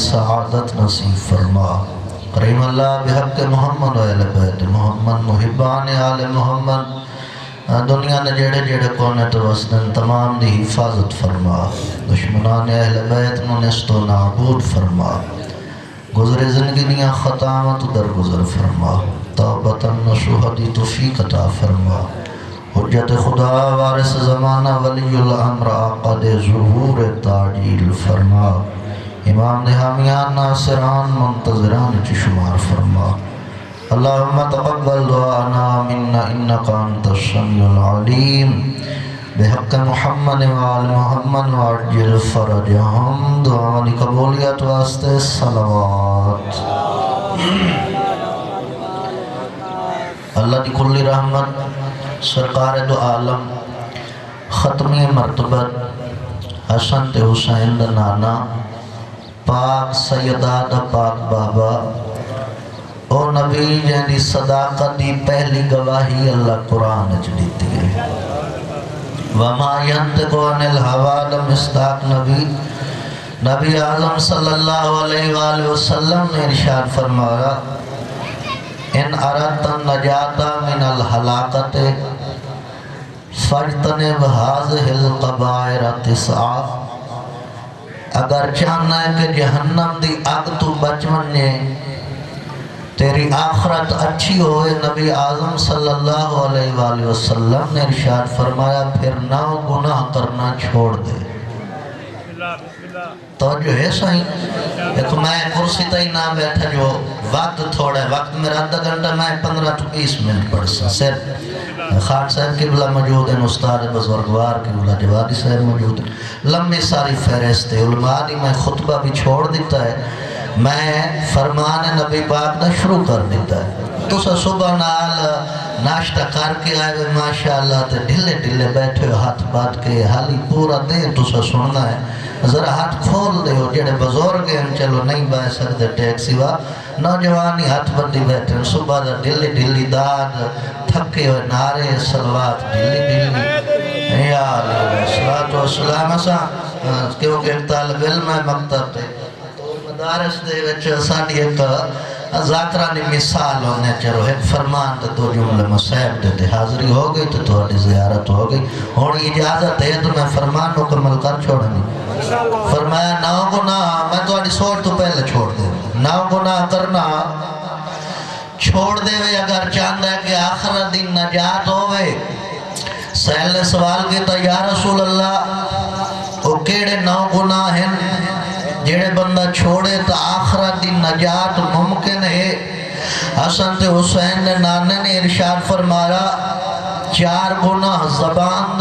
سعادت نصیب فرما۔ کریم اللہ بحق محمد و اہل بیت محمد محبان آل محمد دنیا نے جڑے جڑے کونے تو وسدن تمام دی حفاظت فرما، دشمنان اہل بیت نو نست و نابود فرما، گزرے زندگیاں خطامت درگزر فرما، توبتاً نصوحدی توفیق عطا فرما، حجت خدا وارث زمانہ ولی الامر عقد ظہور تعجیل فرما، امام حامیان ناصران منتظران چی شمار فرما۔ اللہم تقبل دعانا منا انکا انت السمیع العلیم بحق محمد و آل محمد وعجل فرجہم۔ دعا دی قبولیت واسطے صلوات۔ اللہ دی کلی رحمت سرکار دو عالم ختمی مرتبت حسن تے حسین دا نانا پاک سیدہ دا پاک بابا او نبی جہنی صداقت دی پہلی گواہی اللہ قرآن جدیتی ہے۔ وَمَا يَنْتِقُ عَنِ الْهَوَىٰ دا مصداق نبی اعظم صلی اللہ علیہ وآلہ وسلم نے ارشاد فرمایا ان اردت النجاة من الحلاقت فاجتنب هذه القبائر تسعہ، اگر چاہنا ہے کہ جہنم دی آگ تو بچ مننے تیری آخرت اچھی ہوئے، نبی اعظم صلی اللہ علیہ وآلہ وسلم نے ارشاد فرمایا پھر نہ گناہ کرنا چھوڑ دے۔ توجہ ہے صحیح؟ ایک میں کرسی تھی نہ بیٹھا جو وقت تھوڑا ہے، وقت میرا آدھا گھنٹہ میں 15-20 منٹ پڑھ سا صرف خان صاحب قبلہ موجود ہیں، استاد بزرگوار قبلہ جوادی صاحب موجود ہیں، لمبی ساری فہرست علماء دی میں خطبہ بھی چھوڑ دیتا ہے، میں فرمان نبی پاک دا شروع کر دیتا ہے۔ تو سا صبح نال ناشتہ کر کے آئے ہوئے ماشاءاللہ تے ڈھلے ڈھلے بیٹھے ہو ہاتھ بات کے حالی پورا دے تو سا سننا ہے، ذرا ہاتھ کھول دے ہو جڑے بزرگ ہیں چلو نہیں بائے سکتے ٹیکسی وا، نوجوانی ہاتھ بندی بیٹھے ہیں، صبح دا ڈھلی ڈھلی داد تھکے ہوئے نعرے صلوات ڈھلی ڈھلی یا علیہ الصلوۃ والسلام اسا کیونکہ ایک طالب علم ہے مکتب تے مدارس دے وچ ساڈی ایک ذاکرانی مثال ہونے چلو ایک فرمان تے دو جملے مصیب دے حاضری ہو گئی تو تھوڑی زیارت ہو گئی، اور اجازت ہے تو میں فرمان مکمل کر چھوڑنی۔ فرمایا نہ گناہ میں تھوڑی سوچ تو پہلے چھوڑ دے، نہ گناہ کرنا چھوڑ دے وے اگر چاہتا ہے کہ آخرت دن نجات ہوئے۔ سہل نے سوال کیتا یا رسول اللہ وہ کیڑے نو گناہ ہیں جڑے بندہ چھوڑے تو آخرت دی نجات ممکن ہے؟ حسن تے حسین نے نانے نے ارشاد فرمایا 4 گناہ زبان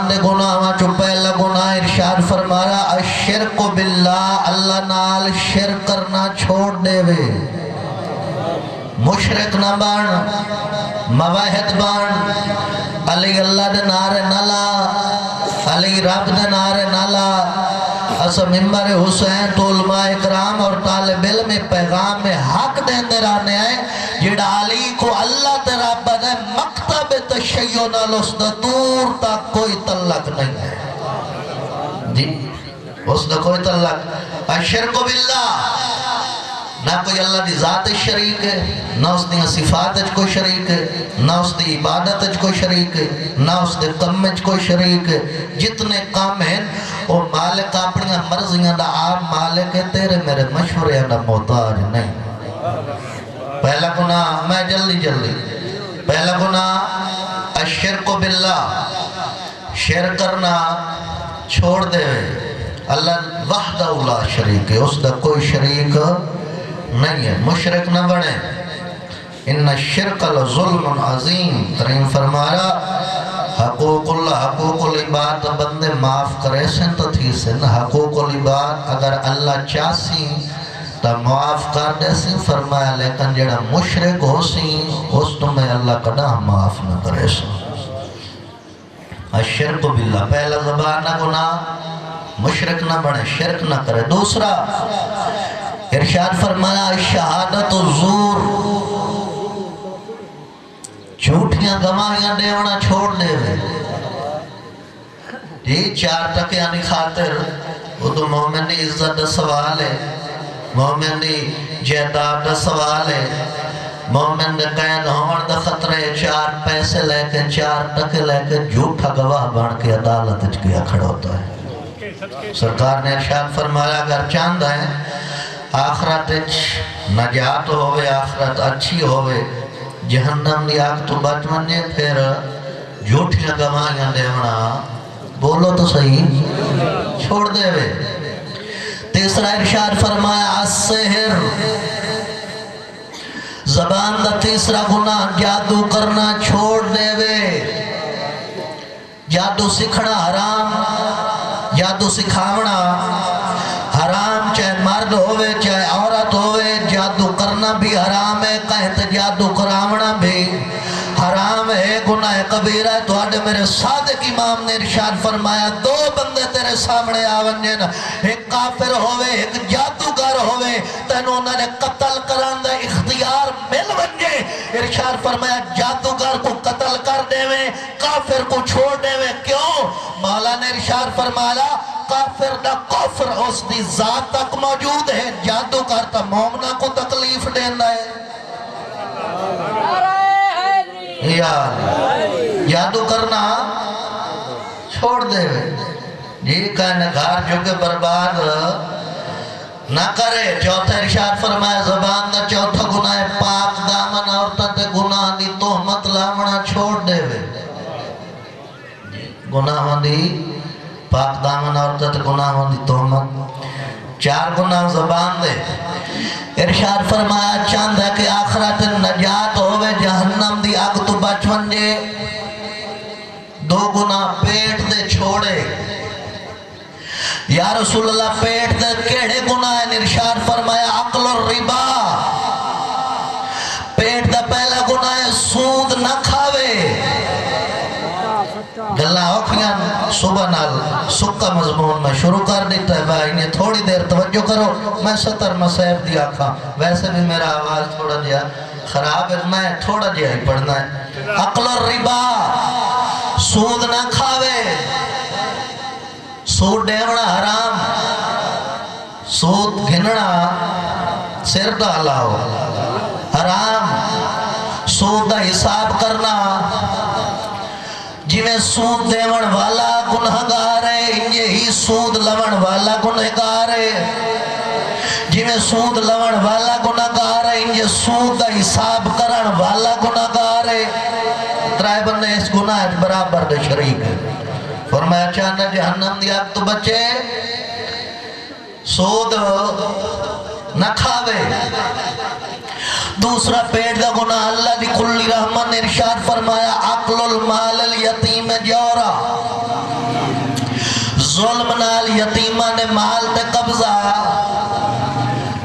دے گناہ وہاں پہلا گناہ ارشاد فرمایا الشرک باللہ، اللہ نال شرک کرنا چھوڑ دے وے، مشرک نہ بان، موحد بان، علی اللہ دے نعرے نالا، علی رب دے نعرے نالا۔ اسا ممبر حسین تو علماء اکرام اور طالب علم پیغام میں حق دے رانے آئے جڑا علی کو اللہ تے رب دے مکتب تشیع نال اس دا دور تک کوئی تعلق نہیں ہے جی، اس دا کوئی تعلق۔ الشرک باللہ نہ کوئی اللہ دی ذات شریک ہے، نہ اس دی صفات کوئی شریک ہے، نہ اس دی عبادت کوئی شریک ہے، نہ اس دے کم کوئی شریک ہے، جتنے کام ہیں وہ مالک اپنی مرضیاں دا آپ مالک ہے، تیرے میرے مشورے دا محتاج نہیں۔ پہلا گناہ میں جلدی پہلا گناہ الشرک باللہ، شرک کرنا چھوڑ دے، اللہ وحدہ لا شریک ہے، اس دا کوئی شریک نہیں ہے، مشرک نہ بنے۔ ان الشرک لظلم عظیم، کریم فرمایا حقوق اللہ حقوق العباد بندے معاف کرے سن تو تھی سن، حقوق العباد اگر اللہ چاہسی تو معاف کر دے سی، فرمایا لیکن جڑا مشرک ہو سی اس تو میں اللہ کڑا معاف نہ کرے سی۔ الشرک باللہ پہلا زبان نہ گناہ، مشرک نہ بنے، شرک نہ کرے۔ دوسرا ارشاد فرمایا شہادت الزور، جھوٹیاں گواہیاں دیونا چھوڑ دے وے جی، 4 ٹکیاں دی خاطر وہ تو مومن دی عزت دا سوال ہے، مومن دی جائیداد دا سوال ہے، مومن دے قید ہون دا خطرے، 4 پیسے لے کے 4 ٹکے لے کے جھوٹا گواہ بن کے عدالت وچ گیا کھڑا ہوتا ہے۔ سرکار نے ارشاد فرمایا اگر چاہتا ہے آخرت نجات ہوئے، آخرت اچھی ہوئے، جہنم دی آگ تو بچ منجے، پھر جھوٹیاں گواہیاں دیونا بولو تو صحیح چھوڑ دے وے۔ تیسرا ارشاد فرمایا السحر، زبان دا تیسرا گناہ جادو کرنا چھوڑ دے وے۔ جادو سکھنا حرام، جادو سکھاونا حرام، چاہے مرد ہوئے چاہے عورت ہوئے، جادو کرنا بھی حرام ہے، کہتے جادو کراونا بھی حرام ہے، گناہ کبیرہ ہے۔ تو آڈے میرے صادق امام نے ارشاد فرمایا 2 بندے تیرے سامنے آونجن، ایک کافر ہوئے ایک جادوگر ہوئے، تینوں نے قتل کران دے اختیار مل ونجے، ارشاد فرمایا جادوگر کو قتل کر دے وے، کافر کو چھوڑ دے وے۔ کیوں؟ مولا نے ارشاد فرمایا کافر دا کفر اس دی ذات تک موجود ہے، جادوگر تا مومنہ کو تکلیف دینا ہے۔ جادو کرنا چھوڑ دے جی، کہنے گھر جو کہ برباد نہ کرے۔ چوتھا ارشاد فرمایا زبان دا چوتھا گناہ پاک دامن عورتاں تے گناہ دی تہمت لاونا چھوڑ دے وے۔ گناہ دی پاک دامن عورتاں تے گناہ دی تہمت، 4 گناہ زبان دے۔ ارشاد فرمایا چاند ہے کہ آخرت نجات ہوئے، جہنم دی آگ تو بچ ونجے۔ 2 گناہ پیٹ دے چھوڑے۔ یا رسول اللہ پیٹ دے کیڑے گناہ ہیں؟ ارشاد فرمایا عقل الربا، پیٹ دے پہلا گناہ ہے سود نہ کھاوے۔ گلہ ہوکیاں صبح نال سکا مضمون میں شروع کر دیتا ہے بھائی نے، تھوڑی دیر توجہ کرو، میں 70 مسائب دی آکھاں، ویسے بھی میرا آواز تھوڑا جیا خراب ہے، میں تھوڑا جیا ہی پڑھنا ہے۔ عقل الربا، سود نہ کھاوے، سود ڈیونا حرام، سود گھننا سر ڈالاؤ حرام، سود دا حساب کرنا، جویں سود دیون والا گنہگار ہے انجے ہی سود لون والا گنہگار ہے، جویں سود لون والا گنہگار ہے انجے سود دا حساب کرن والا گنہگار ہے۔ 3 بندے اس گناہ برابر دے شریک ہے۔ فرمایا چاہنا جہنم دی آگ تو بچے، سود نہ کھاوے۔ دوسرا پیٹ دا گناہ اللہ دی کلی رحمت نے ارشاد فرمایا عقل المال الیتیم جورا، ظلم نال یتیمہ نے مال تے قبضہ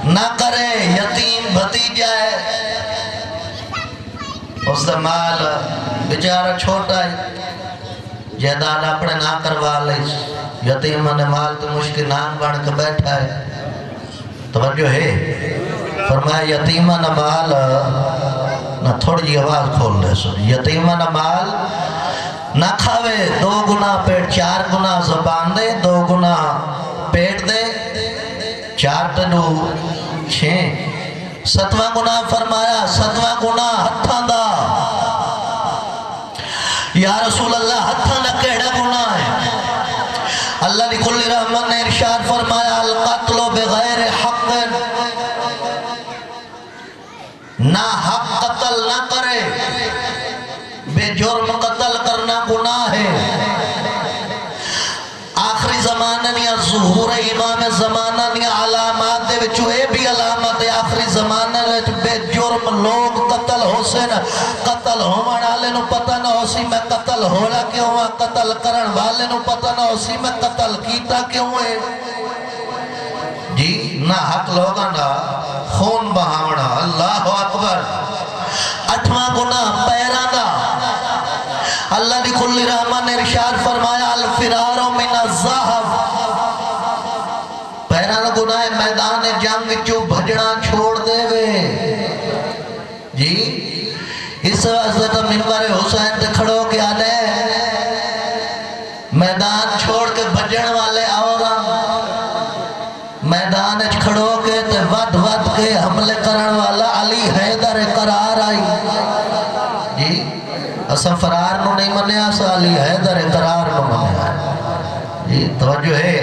نہ کرے، یتیم بھتیجا ہے، اس دا مال بیچارہ چھوٹا ہے، جائیداد اپنے نہ کروا لے، یتیمہ نے مال تے مشکل نام بن کے بیٹھا ہے۔ توجہ ہے، فرمایا یتیمہ نہ مال، نہ تھوڑی جی آواز کھول دے سو، یتیمہ نہ مال نہ کھاوے۔ 2 گناہ پیٹ، 4 گناہ زبان دے، 2 گناہ پیٹ دے، 4 تنو 6۔ 7واں گناہ فرمایا 7واں گناہ ہتھاں دا۔ یا رسول اللہ ہتھاں دا کیڑا گناہ ہے؟ اللہ دی کلی رحمت نے ارشاد فرمایا القتل بغیر حق، نہ حق قتل نہ کرے، بے جرم قتل کرنا گناہ ہے۔ آخری زمانہ نیا ظہور امام زمانہ نیا علامات دے وچو اے بھی علامت ہے، آخری زمانہ بے جرم لوگ قتل ہو سے نا، قتل ہومن والے نو پتہ نہ ہو سی میں قتل ہونا کیوں ہوا، قتل کرن والے نو پتہ نہ ہو سی میں قتل کیتا کیوں ہے جی۔ نہ حق لوگاں دا خون بہاونا، اللہ اکبر۔ 8واں گناہ پیراں دا، اللہ دی کلی رحمت نے ارشاد فرمایا الفرار من الذہب، پیراں دا گناہ میدان جنگ چو بھجنا چھوڑ دے وے جی۔ اس واسطے تو منبر حسین تے کھڑو کے آنے میدان چھوڑ کے بھجن والے آوراں میدان کھڑو کے تے ود ود کے حملے کرن والا علی حیدر قرار آئی جی اسا فرار نو نہیں منیا اسا علی حیدر قرار نو منیا جی توجہ ہے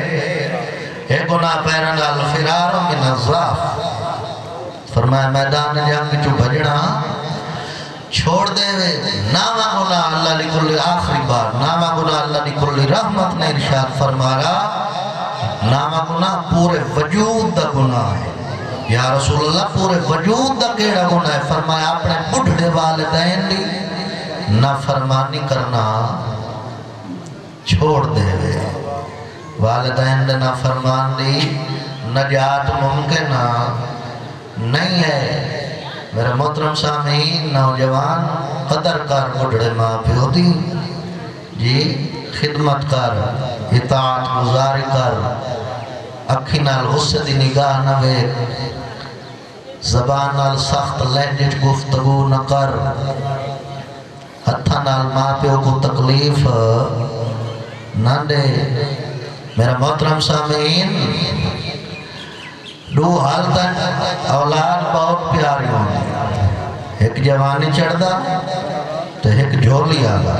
ایک گناہ پیرن الفرار من الضعف فرمایا میدان جنگ چو بجنا چھوڑ دے وے ناما گناہ اللہ لکل آخری بار ناما گناہ اللہ لکل رحمت نے ارشاد فرمایا ناما گناہ پورے وجود دا گناہ ہے یا رسول اللہ پورے وجود دا کیڑا گناہ ہے فرمایا اپنے بڑھڑے والدین دی نافرمانی کرنا چھوڑ دے وے والدین دے نافرمان دی نجات ممکن نہیں ہے میرے محترم سامعین نوجوان قدر کر بڑھڑے ماں پیو دی جی خدمت کر اطاعت گزاری کر اکھی نال غصے دی نگاہ نہ وے زبان نال سخت لہجے گفتگو نہ کر ہتھاں نال ماں پیو کو تکلیف نہ دے میرا محترم سامعین دو حالتاں اولاد بہت پیاری ہوندی ایک جوانی چڑھ دا تو ایک جھولی آگا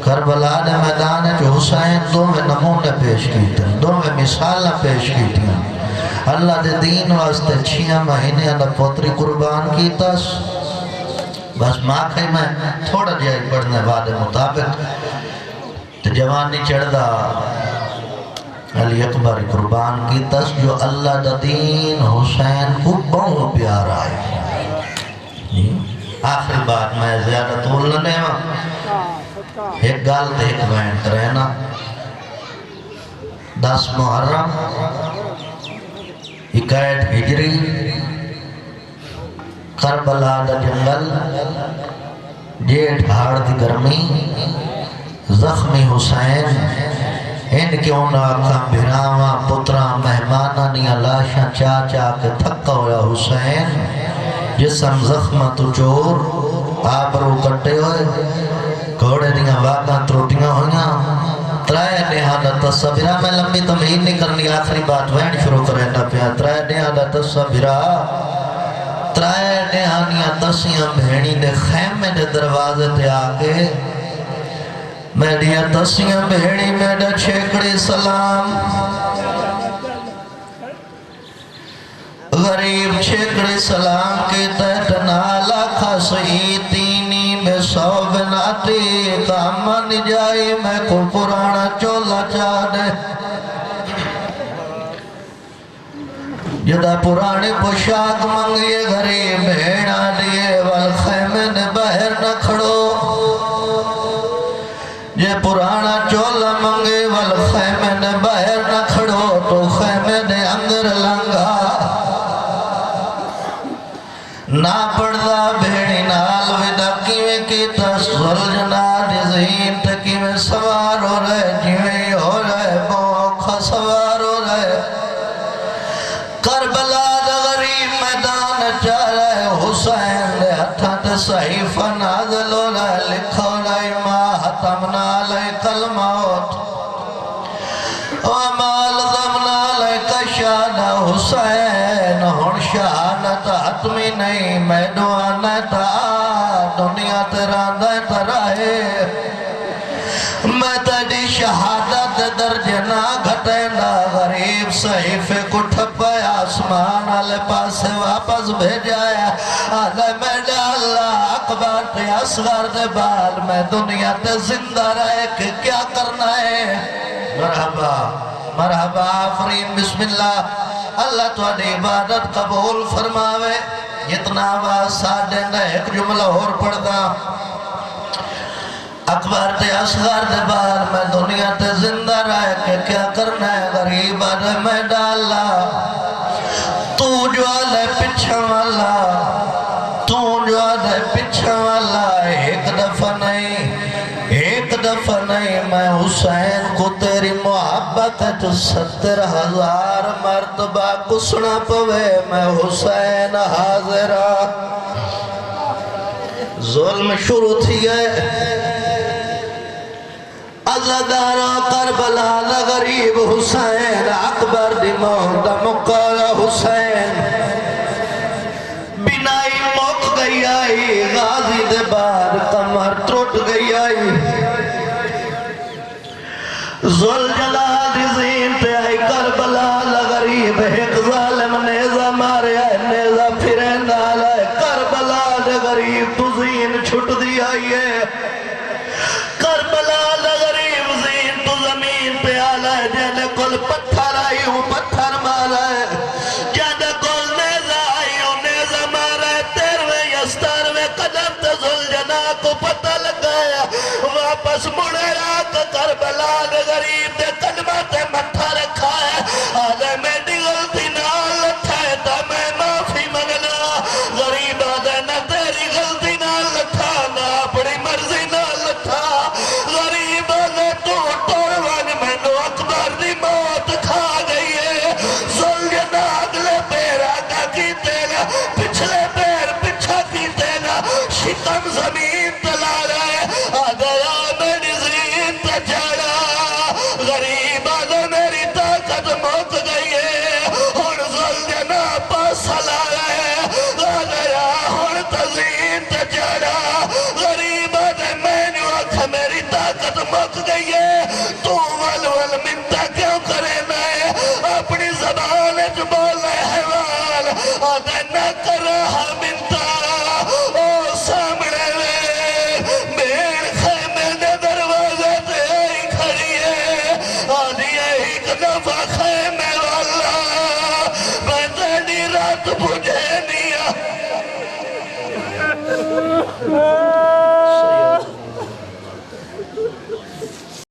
کربلا دے میدان جو حسین دو میں نمونے پیش کی تھے دو میں مثالہ پیش کی تھی اللہ دے دین واسطے 6 مہینے اندر پوتری قربان کی تس بس ماں کہیں میں تھوڑا جائے پڑھنے والے مطابق تو جوانی چڑھ دا علی اکبر قربان کی تس جو اللہ دا دین حسین کو بہت پیارا ہے آخری بات میں زیادہ طول نہ نیمہ ایک گال تے ایک بینٹ رہنا 10 محرم 21 ہجری کربلا دا جنگل جیٹھ ہاڑ دی گرمی زخمی حسین ان کے انہاں آقا بھراواں پتراں مہماناں نیا لاشاں چاچا کے تھکا ہویا حسین جسم زخمہ تو چور آبرو کٹے ہوئے گھوڑے دیا واقعہ تروٹیاں ہویاں ترائے نہادہ تصبرہ میں لمبی تمہید نہیں کرنی آخری بات وین شروع کریں نہ پیا ترائے نہادہ تصبرہ ترائے نہانیاں تسیاں بھینی دے خیمے دے دروازے تے آگے میڈیا تسیاں بھیڑی میڈا چھیکڑی سلام غریب چھیکڑی سلام کے تحت نالا کھاسی تینی میں سو بناتی کامن جائی میں کو پرانا چولا چاڑے جدا پرانے پوشاک منگیے غریب بھیڑا دیے والخیمے نے بہر نہ کھڑو یہ پرانا چولا منگے والخیمے نے باہر نہ کھڑو تو خیمے نے اندر لنگا نہ پڑھدا بھیڑی نال ودا کیویں کیتا سلجنا دزین تکیویں سوار ہو رہے جیویں ہو رہے موکھا سوار ہو رہے کربلا دا غریب میدان چاہ رہے حسین دے ہتھاں تے صحیفہ نازل ہو رہے لکھو رہے تمنا لے کلمات ومال ضمنا لے کشان حسین ہن شہادت حتمی نہیں میں دعانا تا دنیا تیران دے ترائے میں تیری شہادت درجنا گھٹینا غریب صحیفے کو ٹھپے آسمان آلے پاسے واپس بھیجایا آلے میں ڈالا اکبر تے اصغر دے بال میں دنیا تے زندہ رہے کہ کیا کرنا ہے مرحبا مرحبا آفرین بسم اللہ اللہ تو اڈی عبادت قبول فرماوے اتنا آواز ساڑھے نہ ایک جملہ اور پڑھدا اکبر تے اصغر دے بار میں دنیا تے زندہ رہے کہ کیا کرنا ہے غریب آدھے میں ڈالا تو جو آدھے پچھا والا تو جو آدھے پچھا والا ایک دفعہ نہیں میں حسین کو تیری محبت ہے تو 70,000 مرتبہ کسنا پوے میں حسین حاضرہ ظلم شروع تھی گئے لدارا کربلا لغریب حسین اکبر دی موت مقال حسین بینائی موت گئی آئی غازی دے بار کمر ٹوٹ گئی آئی زل جلال زین تے آئی کربلا لغریب ایک ظالم نیزہ مارے آئے نیزہ پھرے نالا ہے کربلا لغریب تو زین چھٹ دی آئی ہے کربلا لغریب زین تو زمین پہ آلا ہے جینے کل پتھر آئی ہوں پتھر مارا ہے جینے کل نیزہ آئی ہوں نیزہ مارا ہے تیروے یستاروے قدم تے زل جنا کو پتہ لگایا واپس مڑے راک کربلا لغریب دے قدمہ تے مٹھا رکھا ہے آدھے میں دی غلطی نال لٹھا ہے تا میں معافی منگنا غریب آدھے نہ تیری غلطی نال لٹھا نہ اپنی مرضی نال لٹھا غریب آدھے تو ٹوڑوان میں نو اکبر دی موت کھا گئی ہے زل جنا اگلے پیر آگا کی تیگا پچھلے پیر پچھا کی تیگا شکم زمین تلا رہا ہے آدھے میری زین تے جڑا غریب آدھے میری طاقت موت گئی ہے ہن زل جنا پاس لا رہا ہے آدھے ہن تزین تے جڑا غریب آدھے میں نے آکھا میری طاقت موت گئی ہے تو ول منتا کیوں کرے میں اپنی زبان جو بولے حوال آدھے نہ کر رہا منتا او سامنے لے میرے خیمے دے دروازے تے آئی کھڑی ہے آدھی ایک دفعہ خیمے والا میں تیری رات بجھے نہیں